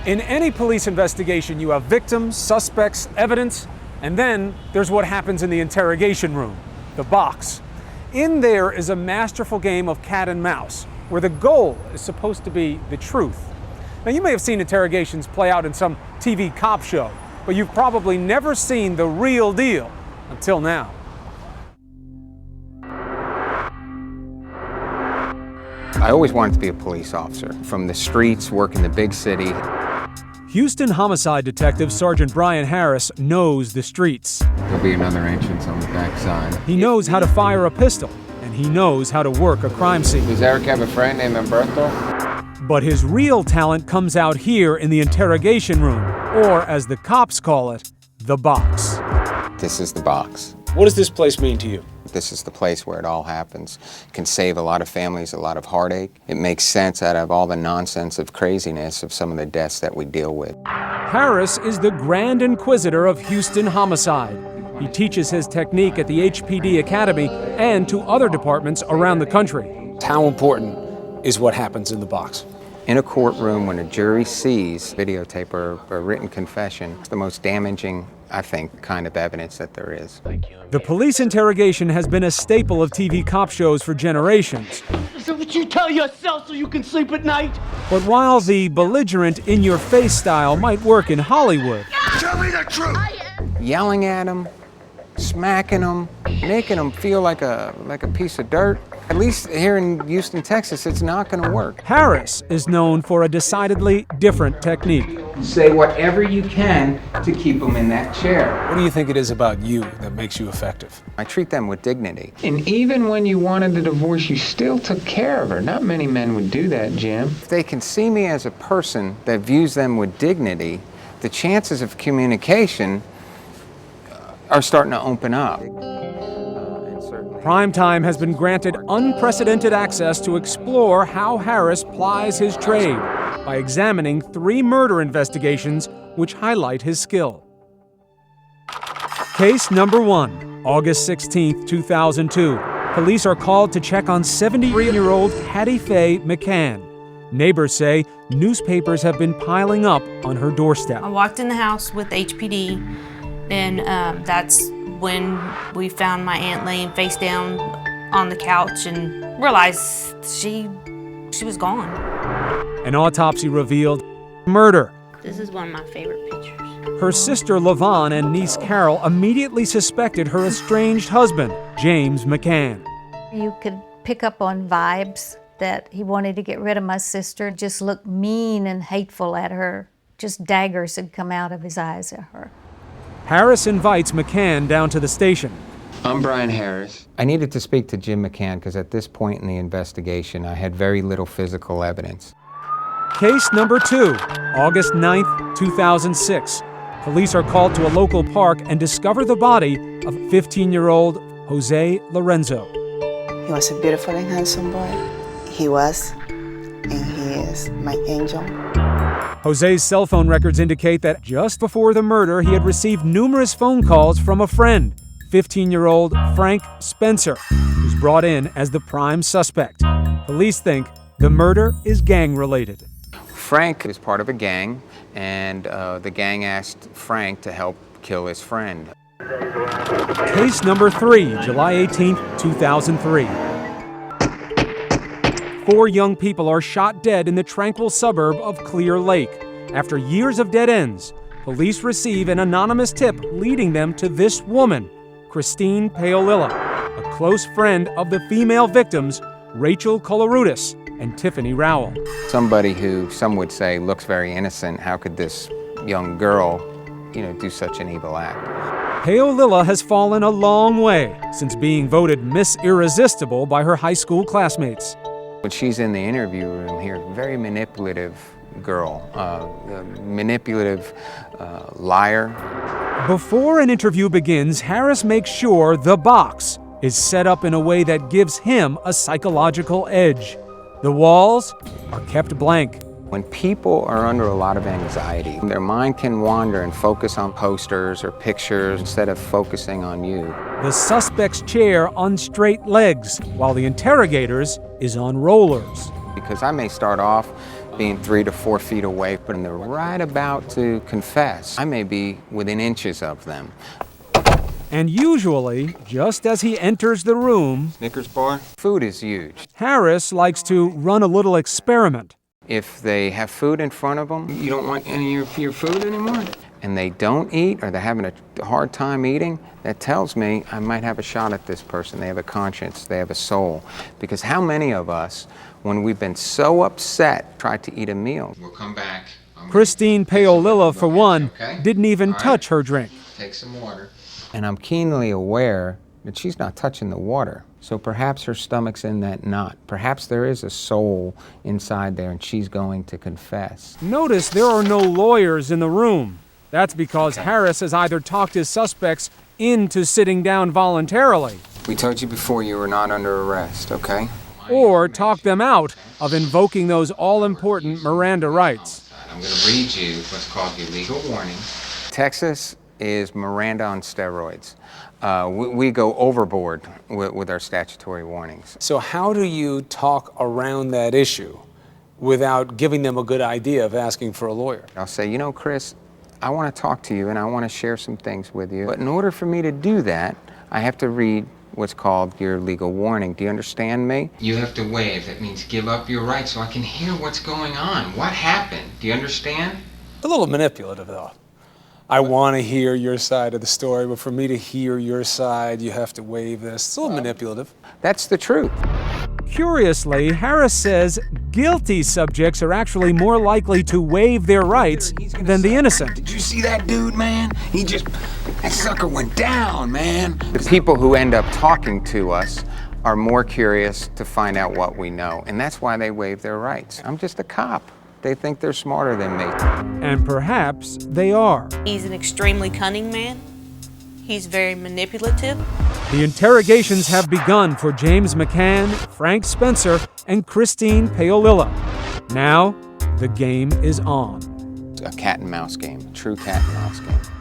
In any police investigation, you have victims, suspects, evidence, and then there's what happens in the interrogation room, the box. In there is a masterful game of cat and mouse, where the goal is supposed to be the truth. Now, you may have seen interrogations play out in some TV cop show, but you've probably never seen the real deal until now. I always wanted to be a police officer. From the streets, work in the big city. Houston Homicide Detective Sergeant Brian Harris knows the streets. There'll be another entrance on the back side. He knows how to fire a pistol, and he knows how to work a crime scene. Does Eric have a friend named Umberto? But his real talent comes out here in the interrogation room, or as the cops call it, the box. This is the box. What does this place mean to you? This is the place where it all happens. It can save a lot of families a lot of heartache. It makes sense out of all the nonsense of craziness of some of the deaths that we deal with. Harris is the Grand Inquisitor of Houston Homicide. He teaches his technique at the HPD Academy and to other departments around the country. How important is what happens in the box? In a courtroom, when a jury sees videotape or a written confession, it's the most damaging, I think, kind of evidence that there is. The police interrogation has been a staple of TV cop shows for generations. Is that what you tell yourself so you can sleep at night? But while the belligerent, in-your-face style might work in Hollywood, Tell me the truth! Yelling at them, smacking them, making them feel like a piece of dirt. At least here in Houston, Texas, it's not going to work. Harris is known for a decidedly different technique. Say whatever you can to keep them in that chair. What do you think it is about you that makes you effective? I treat them with dignity. And even when you wanted a divorce, you still took care of her. Not many men would do that, Jim. If they can see me as a person that views them with dignity, the chances of communication are starting to open up. Primetime has been granted unprecedented access to explore how Harris plies his trade by examining 3 murder investigations which highlight his skill. Case number 1, August 16, 2002. Police are called to check on 73-year-old Hattie Faye McCann. Neighbors say newspapers have been piling up on her doorstep. I walked in the house with HPD, and that's when we found my aunt laying face down on the couch and realized she was gone. An autopsy revealed murder. This is one of my favorite pictures. Her sister LaVon and niece Carol immediately suspected her estranged husband, James McCann. You could pick up on vibes that he wanted to get rid of my sister, just looked mean and hateful at her. Just daggers had come out of his eyes at her. Harris invites McCann down to the station. I'm Brian Harris. I needed to speak to Jim McCann because at this point in the investigation, I had very little physical evidence. Case number 2, August 9th, 2006. Police are called to a local park and discover the body of 15-year-old Jose Lorenzo. He was a beautiful and handsome boy. He was, and he is, my angel. Jose's cell phone records indicate that just before the murder, he had received numerous phone calls from a friend, 15-year-old Frank Spencer, who's brought in as the prime suspect. Police think the murder is gang-related. Frank is part of a gang, and the gang asked Frank to help kill his friend. Case number 3, July 18th, 2003. 4 young people are shot dead in the tranquil suburb of Clear Lake. After years of dead ends, police receive an anonymous tip leading them to this woman, Christine Paolilla, a close friend of the female victims, Rachel Colorutis and Tiffany Rowell. Somebody who some would say looks very innocent. How could this young girl, do such an evil act? Paolilla has fallen a long way since being voted Miss Irresistible by her high school classmates. When she's in the interview room here, very manipulative girl, manipulative liar. Before an interview begins, Harris makes sure the box is set up in a way that gives him a psychological edge. The walls are kept blank. When people are under a lot of anxiety, their mind can wander and focus on posters or pictures instead of focusing on you. The suspect's chair on straight legs, while the interrogator's is on rollers. Because I may start off being 3 to 4 feet away, but they're right about to confess. I may be within inches of them. And usually, just as he enters the room, Snickers bar? Food is huge. Harris likes to run a little experiment. If they have food in front of them, you don't want any of your food anymore, and they don't eat, or they're having a hard time eating, that tells me I might have a shot at this person. They have a conscience, they have a soul. Because how many of us, when we've been so upset, try to eat a meal? We'll come back. Christine Paolilla, for one, didn't even touch her drink. Take some water. And I'm keenly aware that she's not touching the water. So perhaps her stomach's in that knot. Perhaps there is a soul inside there and she's going to confess. Notice there are no lawyers in the room. That's because Harris has either talked his suspects into sitting down voluntarily, We told you before you were not under arrest, okay? or talked them out of invoking those all-important Miranda rights. I'm going to read you what's called your legal warning. Texas is Miranda on steroids. We go overboard with our statutory warnings. So how do you talk around that issue without giving them a good idea of asking for a lawyer? I'll say, you know, Chris, I want to talk to you and I want to share some things with you. But in order for me to do that, I have to read what's called your legal warning. Do you understand me? You have to waive. That means give up your rights so I can hear what's going on. What happened? Do you understand? A little manipulative, though. I want to hear your side of the story, but for me to hear your side, you have to waive this. It's a little manipulative. That's the truth. Curiously, Harris says guilty subjects are actually more likely to waive their rights than the innocent. Did you see that dude, man? That sucker went down, man. The people who end up talking to us are more curious to find out what we know, and that's why they waive their rights. I'm just a cop. They think they're smarter than me. And perhaps they are. He's an extremely cunning man. He's very manipulative. The interrogations have begun for James McCann, Frank Spencer, and Christine Paolilla. Now, the game is on. A cat and mouse game, a true cat and mouse game.